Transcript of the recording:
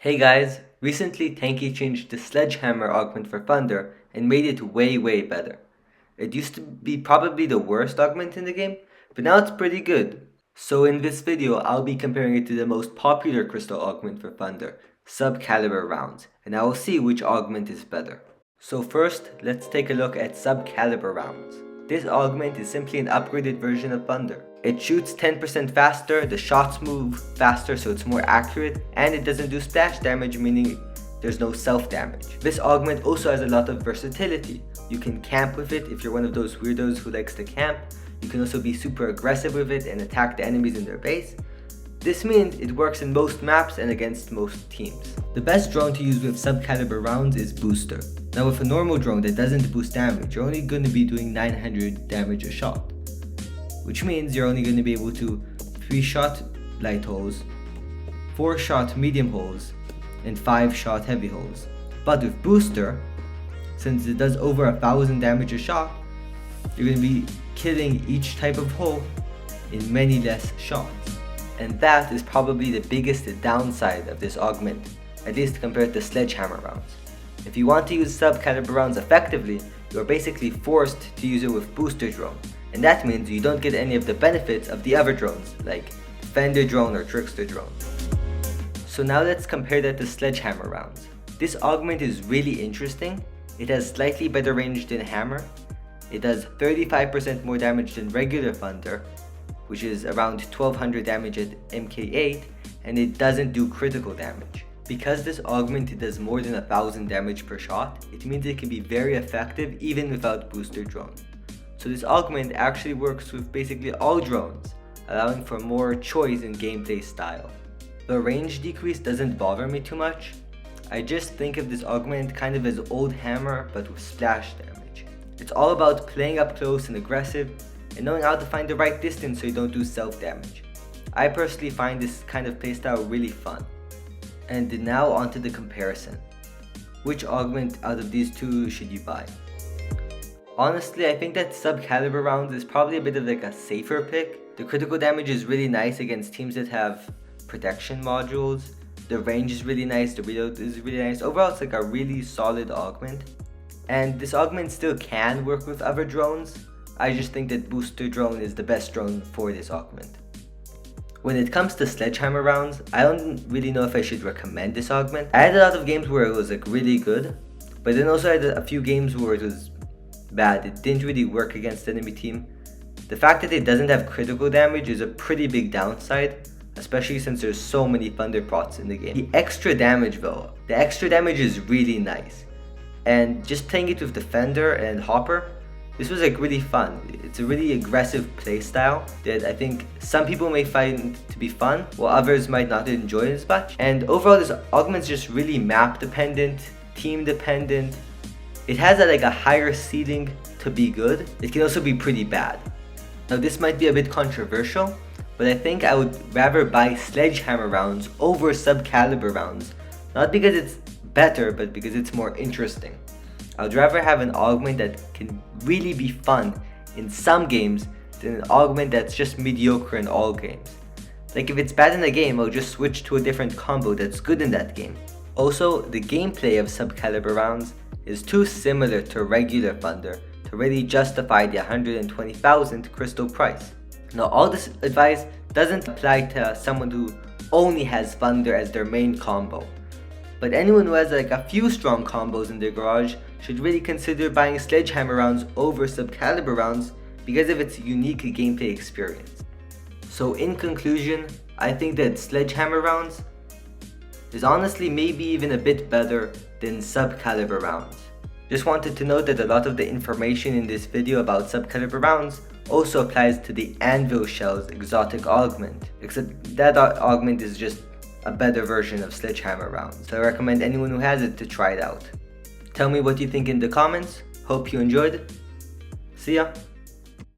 Hey guys, recently Tanki changed the sledgehammer augment for thunder and made it way better. It used to be probably the worst augment in the game, but now it's pretty good. So in this video, I'll be comparing it to the most popular crystal augment for thunder, sub-caliber rounds, and I will see which augment is better. So first, let's take a look at sub-caliber rounds. This augment is simply an upgraded version of thunder. It shoots 10% faster, the shots move faster so it's more accurate, and it doesn't do splash damage, meaning there's no self-damage. This augment also has a lot of versatility. You can camp with it if you're one of those weirdos who likes to camp. You can also be super aggressive with it and attack the enemies in their base. This means it works in most maps and against most teams. The best drone to use with sub-caliber rounds is Booster. Now with a normal drone that doesn't boost damage, you're only going to be doing 900 damage a shot. Which means you're only going to be able to 3-shot light holes, 4-shot medium holes, and 5-shot heavy holes. But with Booster, since it does over 1000 damage a shot, you're going to be killing each type of hole in many less shots. And that is probably the biggest downside of this augment, at least compared to sledgehammer rounds. If you want to use sub-caliber rounds effectively, you are basically forced to use it with booster drone, and that means you don't get any of the benefits of the other drones, like Defender drone or Trickster drone. So now let's compare that to sledgehammer rounds. This augment is really interesting. It has slightly better range than hammer. It does 35% more damage than regular thunder, which is around 1200 damage at MK8, and it doesn't do critical damage. Because this augment does more than 1000 damage per shot, it means it can be very effective even without booster drone. So this augment actually works with basically all drones, allowing for more choice in gameplay style. The range decrease doesn't bother me too much. I just think of this augment kind of as old hammer but with splash damage. It's all about playing up close and aggressive and knowing how to find the right distance so you don't do self-damage. I personally find this kind of playstyle really fun. And now onto the comparison. Which augment out of these two should you buy? Honestly, I think that sub-caliber rounds is probably a bit of like a safer pick. The critical damage is really nice against teams that have protection modules. The range is really nice, the reload is really nice. Overall, it's like a really solid augment. And this augment still can work with other drones. I just think that booster drone is the best drone for this augment. When it comes to sledgehammer rounds, I don't really know if I should recommend this augment. I had a lot of games where it was like really good, but then also I had a few games where it was bad. It didn't really work against the enemy team. The fact that it doesn't have critical damage is a pretty big downside, especially since there's so many thunder pots in the game. The extra damage though, the extra damage is really nice. And just playing it with Defender and Hopper, this was like really fun. It's a really aggressive playstyle that I think some people may find to be fun, while others might not enjoy it as much. And overall, this augment's just really map dependent, team dependent. It has like a higher ceiling to be good. It can also be pretty bad. Now this might be a bit controversial, but I think I would rather buy sledgehammer rounds over sub-caliber rounds. Not because it's better, but because it's more interesting. I would rather have an augment that can really be fun in some games than an augment that's just mediocre in all games. Like if it's bad in a game, I'll just switch to a different combo that's good in that game. Also, the gameplay of sub-caliber rounds is too similar to regular thunder to really justify the 120,000 crystal price. Now all this advice doesn't apply to someone who only has thunder as their main combo. But anyone who has like a few strong combos in their garage should really consider buying sledgehammer rounds over sub-caliber rounds because of its unique gameplay experience. So in conclusion, I think that sledgehammer rounds is honestly maybe even a bit better than sub-caliber rounds. Just wanted to note that a lot of the information in this video about sub-caliber rounds also applies to the Anvil Shell's exotic augment, except that augment is just a better version of sledgehammer rounds. So I recommend anyone who has it to try it out. Tell me what you think in the comments. Hope you enjoyed. See ya!